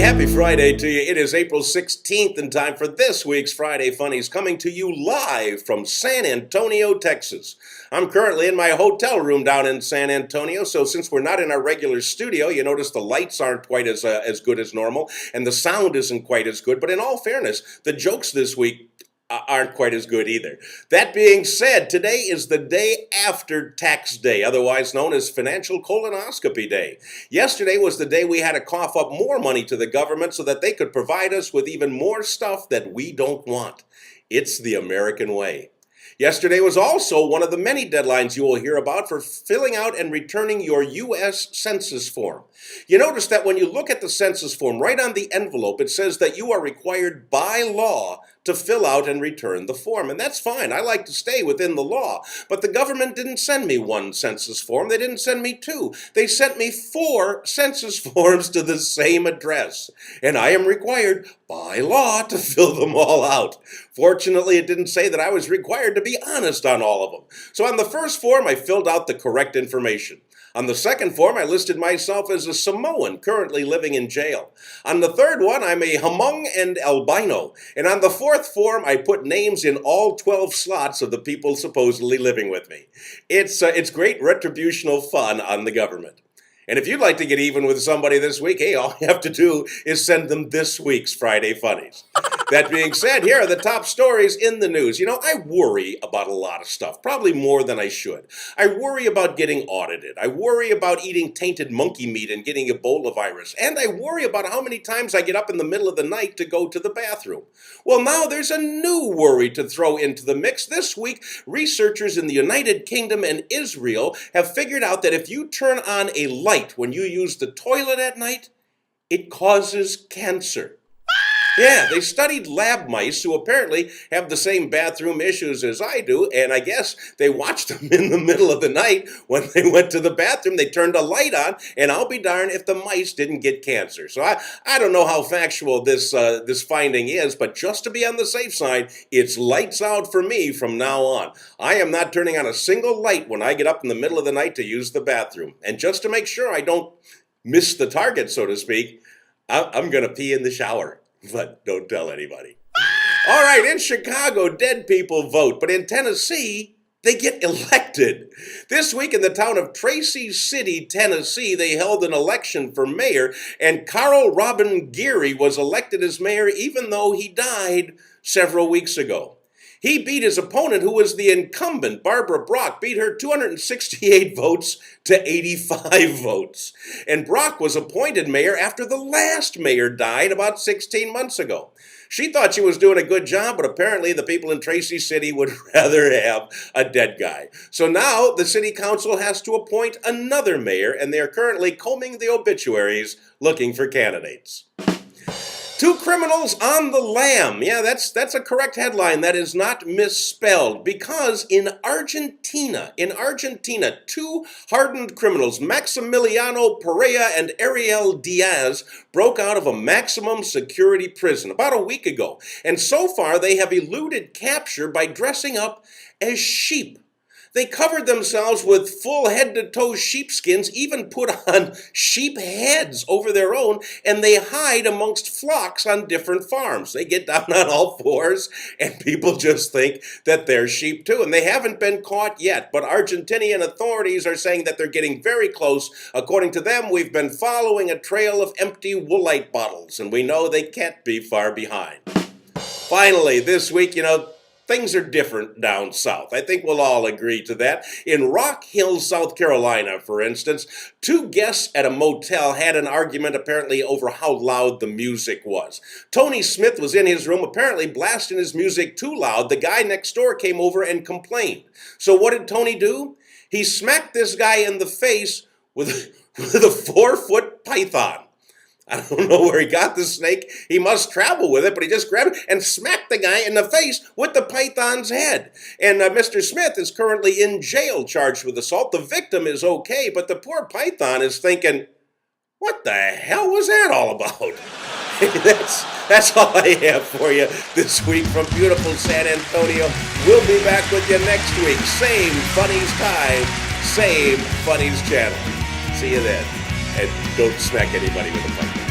happy Friday to you. It is April 16th and time for this week's Friday Funnies, coming to you live from San Antonio, Texas. I'm currently in my hotel room down in San Antonio, so since we're not in our regular studio, you notice the lights aren't quite as good as normal, and the sound isn't quite as good, but in all fairness, the jokes this week aren't quite as good either. That being said, today is the day after tax day, otherwise known as financial colonoscopy day. Yesterday was the day we had to cough up more money to the government so that they could provide us with even more stuff that we don't want. It's the American way. Yesterday was also one of the many deadlines you will hear about for filling out and returning your U.S. Census form. You notice that when you look at the census form, right on the envelope, it says that you are required by law to fill out and return the form. And that's fine. I like to stay within the law. But the government didn't send me one census form. They didn't send me two. They sent me 4 census forms to the same address. And I am required by law to fill them all out. Fortunately, it didn't say that I was required to be honest on all of them. So on the first form, I filled out the correct information. On the second form, I listed myself as a Samoan currently living in jail. On the third one, I'm a Hmong and albino. And on the fourth form, I put names in all 12 slots of the people supposedly living with me. It's great retributional fun on the government. And if you'd like to get even with somebody this week, hey, all you have to do is send them this week's Friday Funnies. That being said, here are the top stories in the news. You know, I worry about a lot of stuff, probably more than I should. I worry about getting audited. I worry about eating tainted monkey meat and getting Ebola virus. And I worry about how many times I get up in the middle of the night to go to the bathroom. Well, now there's a new worry to throw into the mix. This week, researchers in the United Kingdom and Israel have figured out that if you turn on a light when you use the toilet at night, it causes cancer. Yeah, they studied lab mice who apparently have the same bathroom issues as I do, and I guess they watched them in the middle of the night when they went to the bathroom. They turned a light on, and I'll be darned if the mice didn't get cancer. So I don't know how factual this finding is, but just to be on the safe side, it's lights out for me from now on. I am not turning on a single light when I get up in the middle of the night to use the bathroom. And just to make sure I don't miss the target, so to speak, I'm going to pee in the shower. But don't tell anybody. All right, in Chicago, dead people vote, but in Tennessee, they get elected. This week in the town of Tracy City, Tennessee, they held an election for mayor, and Carl Robin Geary was elected as mayor even though he died several weeks ago. He beat his opponent, who was the incumbent, Barbara Brock, beat her 268 votes to 85 votes. And Brock was appointed mayor after the last mayor died about 16 months ago. She thought she was doing a good job, but apparently the people in Tracy City would rather have a dead guy. So now the city council has to appoint another mayor, and they're currently combing the obituaries looking for candidates. 2 criminals on the lam. Yeah, that's a correct headline. That is not misspelled, because in Argentina, 2 hardened criminals, Maximiliano Perea and Ariel Diaz, broke out of a maximum security prison about a week ago. And so far, they have eluded capture by dressing up as sheep. They covered themselves with full head-to-toe sheepskins, even put on sheep heads over their own, and they hide amongst flocks on different farms. They get down on all fours, and people just think that they're sheep too. And they haven't been caught yet, but Argentinian authorities are saying that they're getting very close. According to them, we've been following a trail of empty Woolite bottles, and we know they can't be far behind. Finally, this week, things are different down south. I think we'll all agree to that. In Rock Hill, South Carolina, for instance, 2 guests at a motel had an argument apparently over how loud the music was. Tony Smith was in his room apparently blasting his music too loud. The guy next door came over and complained. So what did Tony do? He smacked this guy in the face with a 4-foot python. I don't know where he got the snake. He must travel with it, but he just grabbed it and smacked the guy in the face with the python's head. And Mr. Smith is currently in jail charged with assault. The victim is okay, but the poor python is thinking, what the hell was that all about? That's all I have for you this week from beautiful San Antonio. We'll be back with you next week. Same Funnies time, same Funnies channel. See you then. And don't smack anybody with a python.